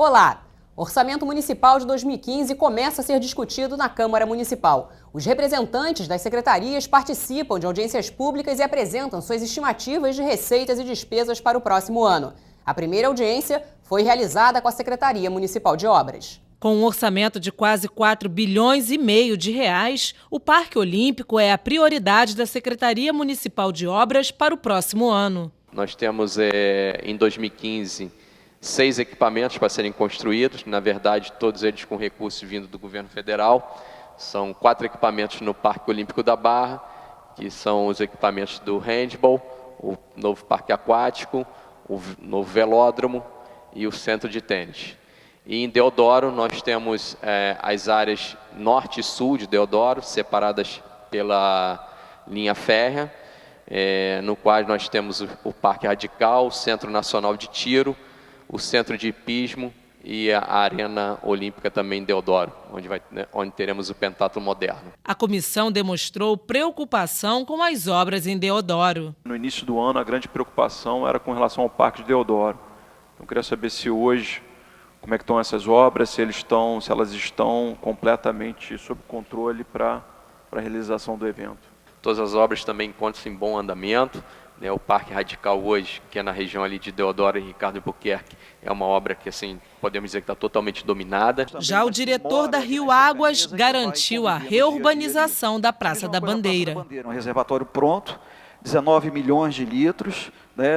Olá! Orçamento Municipal de 2015 começa a ser discutido na Câmara Municipal. Os representantes das secretarias participam de audiências públicas e apresentam suas estimativas de receitas e despesas para o próximo ano. A primeira audiência foi realizada com a Secretaria Municipal de Obras. Com um orçamento de quase 4,5 bilhões de reais, o Parque Olímpico é a prioridade da Secretaria Municipal de Obras para o próximo ano. Nós temos, em 2015, 6 equipamentos para serem construídos, na verdade, todos eles com recursos vindo do governo federal. São 4 equipamentos no Parque Olímpico da Barra, que são os equipamentos do handball, o novo parque aquático, o novo velódromo e o centro de tênis. E em Deodoro nós temos as áreas norte e sul de Deodoro, separadas pela linha férrea, no qual nós temos o Parque Radical, o Centro Nacional de Tiro, o Centro de Hipismo e a Arena Olímpica também em Deodoro, onde teremos o pentatlo moderno. A comissão demonstrou preocupação com as obras em Deodoro. No início do ano, a grande preocupação era com relação ao Parque de Deodoro. Então, eu queria saber se hoje, como é que estão essas obras, se elas estão completamente sob controle para a realização do evento. Todas as obras também encontram-se em bom andamento. O Parque Radical hoje, que é na região ali de Deodoro e Ricardo Albuquerque, é uma obra que, assim, podemos dizer que está totalmente dominada. Já o diretor da Rio Águas garantiu a reurbanização da Praça da Bandeira. Um reservatório pronto, 19 milhões de litros,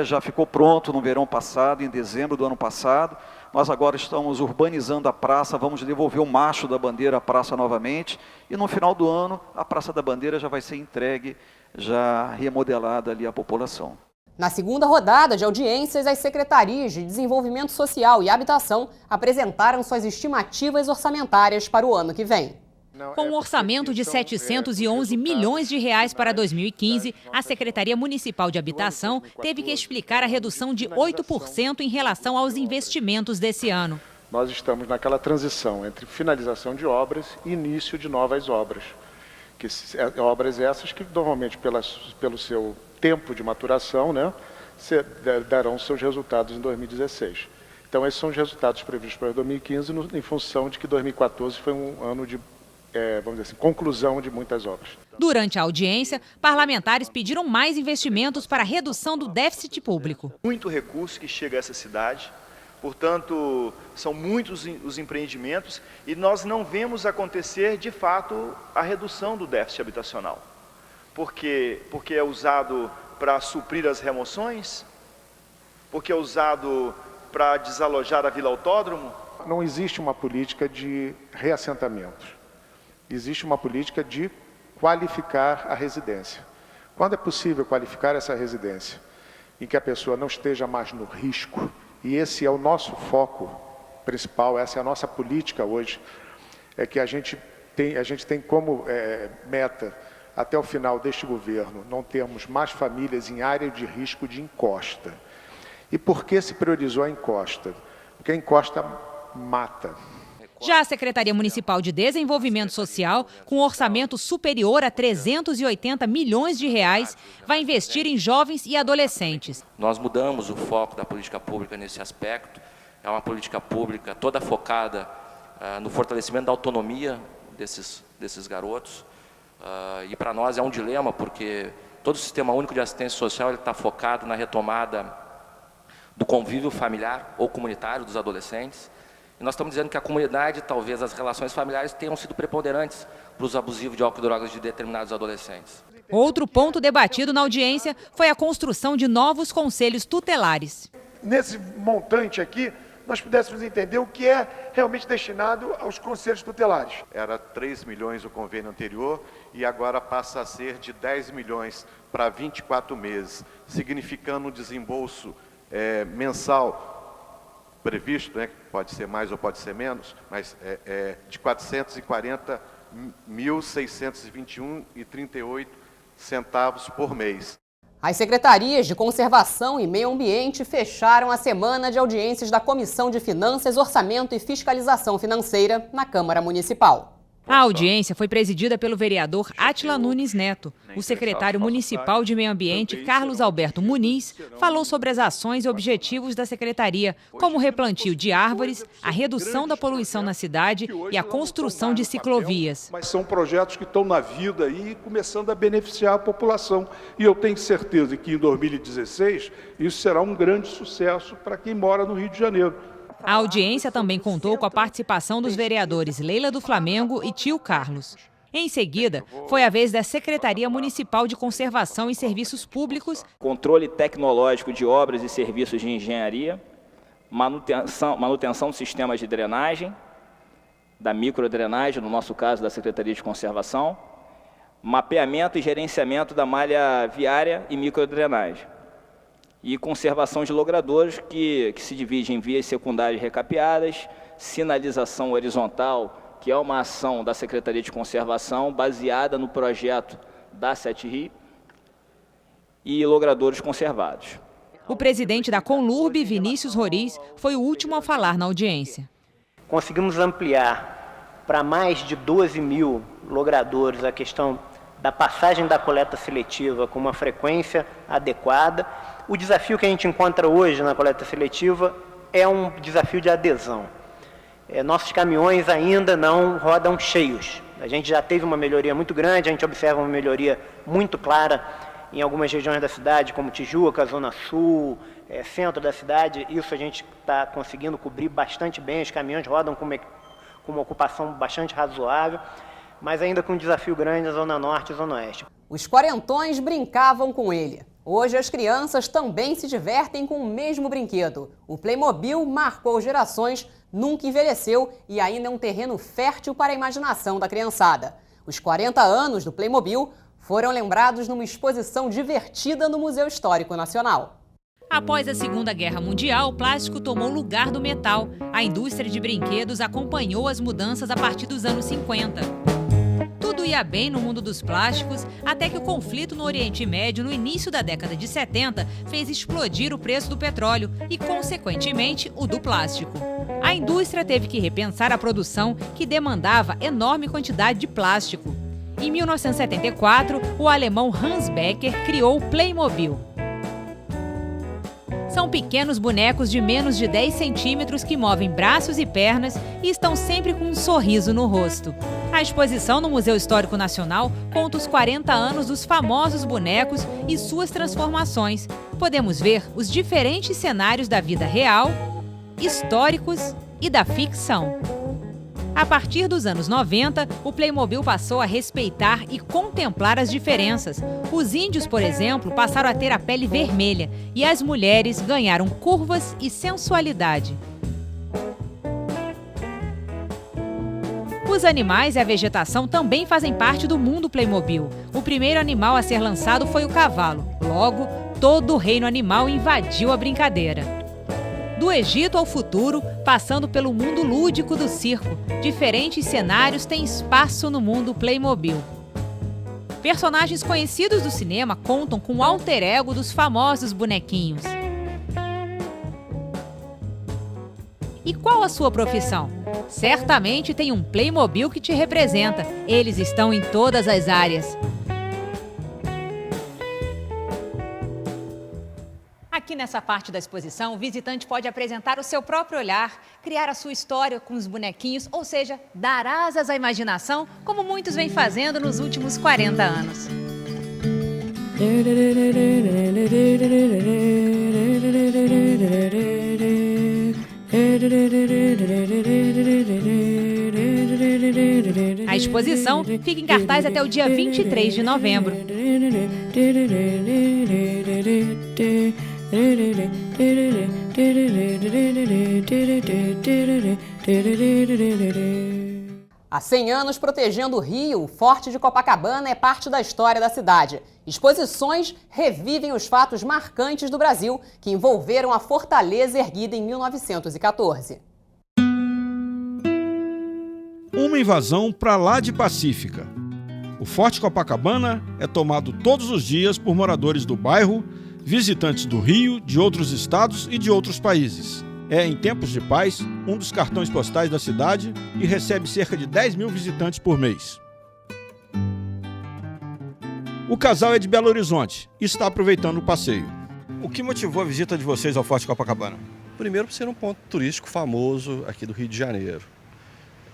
já ficou pronto no verão passado, em dezembro do ano passado. Nós agora estamos urbanizando a praça, vamos devolver o macho da bandeira à praça novamente. E no final do ano, a Praça da Bandeira já vai ser entregue, já remodelada ali à população. Na segunda rodada de audiências, as secretarias de Desenvolvimento Social e Habitação apresentaram suas estimativas orçamentárias para o ano que vem. Com um orçamento de 711 milhões de reais para 2015, a Secretaria Municipal de Habitação teve que explicar a redução de 8% em relação aos investimentos desse ano. Nós estamos naquela transição entre finalização de obras e início de novas obras. Obras essas que normalmente pelo seu tempo de maturação, darão seus resultados em 2016. Então esses são os resultados previstos para 2015 em função de que 2014 foi um ano de, vamos dizer assim, conclusão de muitas obras. Durante a audiência, parlamentares pediram mais investimentos para a redução do déficit público. Muito recurso que chega a essa cidade. Portanto, são muitos os empreendimentos e nós não vemos acontecer, de fato, a redução do déficit habitacional. Porque é usado para suprir as remoções? Porque é usado para desalojar a Vila Autódromo? Não existe uma política de reassentamentos. Existe uma política de qualificar a residência. Quando é possível qualificar essa residência, em que a pessoa não esteja mais no risco, e esse é o nosso foco principal, essa é a nossa política hoje, é que a gente tem como meta, até o final deste governo, não termos mais famílias em área de risco de encosta. E por que se priorizou a encosta? Porque a encosta mata. Já a Secretaria Municipal de Desenvolvimento Social, com um orçamento superior a 380 milhões de reais, vai investir em jovens e adolescentes. Nós mudamos o foco da política pública nesse aspecto. É uma política pública toda focada no fortalecimento da autonomia desses garotos. E para nós é um dilema, porque todo o Sistema Único de Assistência Social está focado na retomada do convívio familiar ou comunitário dos adolescentes. E nós estamos dizendo que a comunidade, talvez as relações familiares tenham sido preponderantes para o uso abusivo de álcool e drogas de determinados adolescentes. Outro ponto debatido na audiência foi a construção de novos conselhos tutelares. Nesse montante aqui, nós pudéssemos entender o que é realmente destinado aos conselhos tutelares. Era 3 milhões o convênio anterior e agora passa a ser de 10 milhões para 24 meses, significando um desembolso mensal previsto, pode ser mais ou pode ser menos, mas de R$ 440.621,38 por mês. As secretarias de Conservação e Meio Ambiente fecharam a semana de audiências da Comissão de Finanças, Orçamento e Fiscalização Financeira na Câmara Municipal. A audiência foi presidida pelo vereador Átila Nunes Neto. O secretário municipal de Meio Ambiente, Carlos Alberto Muniz, falou sobre as ações e objetivos da secretaria, como o replantio de árvores, a redução da poluição na cidade e a construção de ciclovias. Mas são projetos que estão na vida e começando a beneficiar a população. E eu tenho certeza que em 2016 isso será um grande sucesso para quem mora no Rio de Janeiro. A audiência também contou com a participação dos vereadores Leila do Flamengo e Tio Carlos. Em seguida, foi a vez da Secretaria Municipal de Conservação e Serviços Públicos, controle tecnológico de obras e serviços de engenharia, manutenção de sistemas de drenagem, da microdrenagem, no nosso caso da Secretaria de Conservação, mapeamento e gerenciamento da malha viária e microdrenagem, e conservação de logradouros, que se divide em vias secundárias recapeadas, sinalização horizontal, que é uma ação da Secretaria de Conservação baseada no projeto da SETRI, e logradouros conservados. O presidente da Conlurb, Vinícius Roriz, foi o último a falar na audiência. Conseguimos ampliar para mais de 12 mil logradouros a questão da passagem da coleta seletiva com uma frequência adequada. O desafio que a gente encontra hoje na coleta seletiva é um desafio de adesão. Nossos caminhões ainda não rodam cheios. A gente já teve uma melhoria muito grande, a gente observa uma melhoria muito clara em algumas regiões da cidade, como Tijuca, Zona Sul, centro da cidade. Isso a gente está conseguindo cobrir bastante bem, os caminhões rodam com uma ocupação bastante razoável, mas ainda com um desafio grande na Zona Norte e Zona Oeste. Os quarentões brincavam com ele. Hoje as crianças também se divertem com o mesmo brinquedo. O Playmobil marcou gerações, nunca envelheceu e ainda é um terreno fértil para a imaginação da criançada. Os 40 anos do Playmobil foram lembrados numa exposição divertida no Museu Histórico Nacional. Após a Segunda Guerra Mundial, o plástico tomou o lugar do metal. A indústria de brinquedos acompanhou as mudanças a partir dos anos 50. Tudo ia bem no mundo dos plásticos, até que o conflito no Oriente Médio, no início da década de 70, fez explodir o preço do petróleo e, consequentemente, o do plástico. A indústria teve que repensar a produção, que demandava enorme quantidade de plástico. Em 1974, o alemão Hans Becker criou o Playmobil. São pequenos bonecos de menos de 10 centímetros que movem braços e pernas e estão sempre com um sorriso no rosto. A exposição no Museu Histórico Nacional conta os 40 anos dos famosos bonecos e suas transformações. Podemos ver os diferentes cenários da vida real, históricos e da ficção. A partir dos anos 90, o Playmobil passou a respeitar e contemplar as diferenças. Os índios, por exemplo, passaram a ter a pele vermelha e as mulheres ganharam curvas e sensualidade. Os animais e a vegetação também fazem parte do mundo Playmobil. O primeiro animal a ser lançado foi o cavalo. Logo, todo o reino animal invadiu a brincadeira. Do Egito ao futuro, passando pelo mundo lúdico do circo, diferentes cenários têm espaço no mundo Playmobil. Personagens conhecidos do cinema contam com o alter ego dos famosos bonequinhos. E qual a sua profissão? Certamente tem um Playmobil que te representa. Eles estão em todas as áreas. Aqui nessa parte da exposição, o visitante pode apresentar o seu próprio olhar, criar a sua história com os bonequinhos, ou seja, dar asas à imaginação, como muitos vêm fazendo nos últimos 40 anos. A exposição fica em cartaz até o dia 23 de novembro. Há 100 anos protegendo o Rio, o Forte de Copacabana é parte da história da cidade. Exposições revivem os fatos marcantes do Brasil que envolveram a fortaleza erguida em 1914. Uma invasão para lá de pacífica. O Forte Copacabana é tomado todos os dias por moradores do bairro, visitantes do Rio, de outros estados e de outros países. É, em tempos de paz, um dos cartões postais da cidade e recebe cerca de 10 mil visitantes por mês. O casal é de Belo Horizonte e está aproveitando o passeio. O que motivou a visita de vocês ao Forte Copacabana? Primeiro, por ser um ponto turístico famoso aqui do Rio de Janeiro.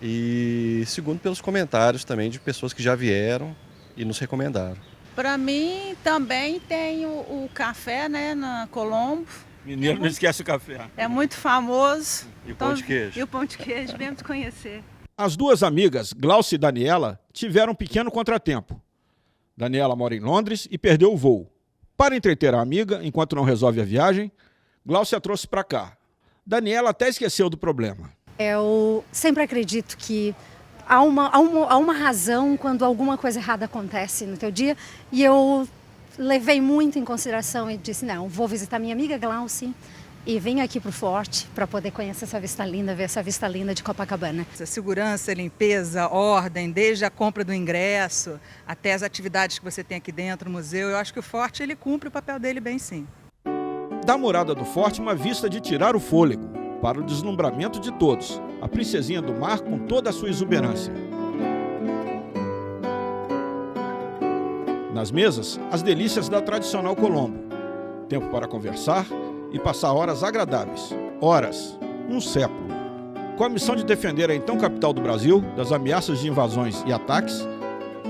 E segundo, pelos comentários também de pessoas que já vieram e nos recomendaram. Para mim, também tem o café, né, na Colombo. Mineiro não esquece o café. É muito famoso. E o pão de queijo. E o pão de queijo, viemos conhecer. As duas amigas, Glaucia e Daniela, tiveram um pequeno contratempo. Daniela mora em Londres e perdeu o voo. Para entreter a amiga, enquanto não resolve a viagem, Glaucia trouxe para cá. Daniela até esqueceu do problema. Eu sempre acredito que há uma razão quando alguma coisa errada acontece no teu dia, e eu levei muito em consideração e disse, não, vou visitar minha amiga Glaucia e vim aqui para o Forte para poder conhecer essa vista linda, ver essa vista linda de Copacabana. Segurança, limpeza, ordem, desde a compra do ingresso até as atividades que você tem aqui dentro, o museu, eu acho que o Forte ele cumpre o papel dele bem sim. Da morada do Forte, uma vista de tirar o fôlego, para o deslumbramento de todos, a princesinha do mar com toda a sua exuberância. Nas mesas, as delícias da tradicional Colombo. Tempo para conversar e passar horas agradáveis. Horas, um século. Com a missão de defender a então capital do Brasil das ameaças de invasões e ataques,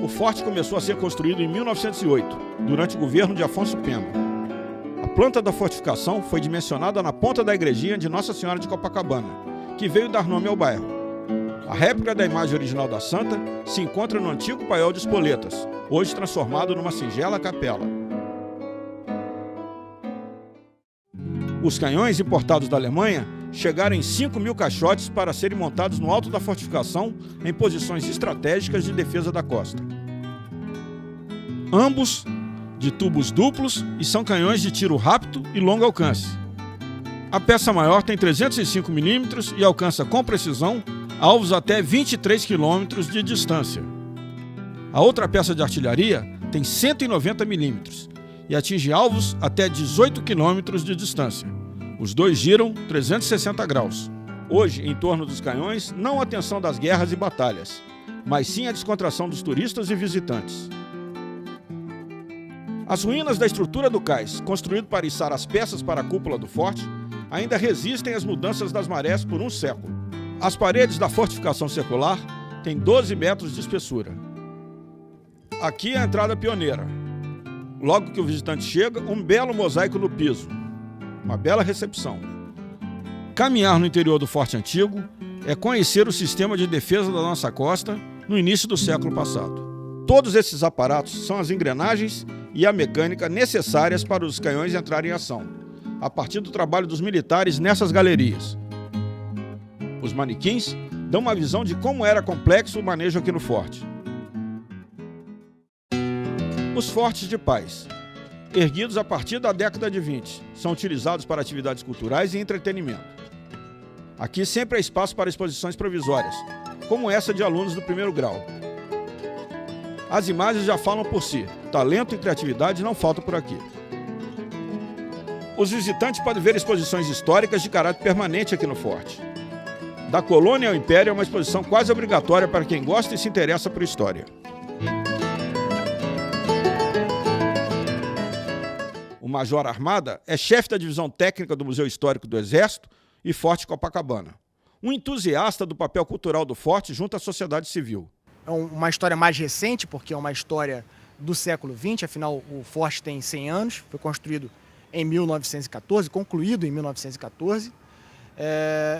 o Forte começou a ser construído em 1908, durante o governo de Afonso Pena. A planta da fortificação foi dimensionada na ponta da igrejinha de Nossa Senhora de Copacabana, que veio dar nome ao bairro. A réplica da imagem original da santa se encontra no antigo paiol de Espoletas, hoje transformado numa singela capela. Os canhões importados da Alemanha chegaram em 5.000 caixotes para serem montados no alto da fortificação em posições estratégicas de defesa da costa. Ambos de tubos duplos e são canhões de tiro rápido e longo alcance. A peça maior tem 305 mm e alcança com precisão alvos até 23 km de distância. A outra peça de artilharia tem 190 mm e atinge alvos até 18 km de distância. Os dois giram 360 graus. Hoje, em torno dos canhões, não a tensão das guerras e batalhas, mas sim a descontração dos turistas e visitantes. As ruínas da estrutura do cais, construído para içar as peças para a cúpula do forte, ainda resistem às mudanças das marés por um século. As paredes da fortificação circular têm 12 metros de espessura. Aqui é a entrada pioneira. Logo que o visitante chega, um belo mosaico no piso. Uma bela recepção. Caminhar no interior do Forte Antigo é conhecer o sistema de defesa da nossa costa no início do século passado. Todos esses aparatos são as engrenagens e a mecânica necessárias para os canhões entrarem em ação, a partir do trabalho dos militares nessas galerias. Os manequins dão uma visão de como era complexo o manejo aqui no forte. Os fortes de paz, erguidos a partir da década de 20, são utilizados para atividades culturais e entretenimento. Aqui sempre há espaço para exposições provisórias, como essa de alunos do primeiro grau. As imagens já falam por si, talento e criatividade não faltam por aqui. Os visitantes podem ver exposições históricas de caráter permanente aqui no forte. Da colônia ao império é uma exposição quase obrigatória para quem gosta e se interessa por história. O Major Armada é chefe da divisão técnica do Museu Histórico do Exército e Forte Copacabana. Um entusiasta do papel cultural do forte junto à sociedade civil. É uma história mais recente, porque é uma história do século XX, afinal o forte tem 100 anos, foi construído em 1914, concluído em 1914,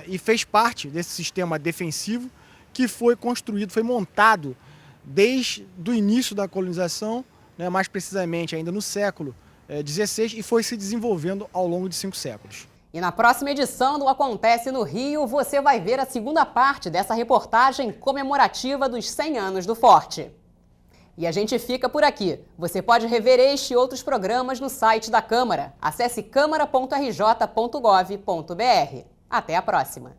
e fez parte desse sistema defensivo que foi construído, foi montado desde o início da colonização, né, mais precisamente ainda no século XVI, e foi se desenvolvendo ao longo de 5 séculos. E na próxima edição do Acontece no Rio, você vai ver a segunda parte dessa reportagem comemorativa dos 100 anos do Forte. E a gente fica por aqui. Você pode rever este e outros programas no site da Câmara. Acesse câmara.rj.gov.br. Até a próxima!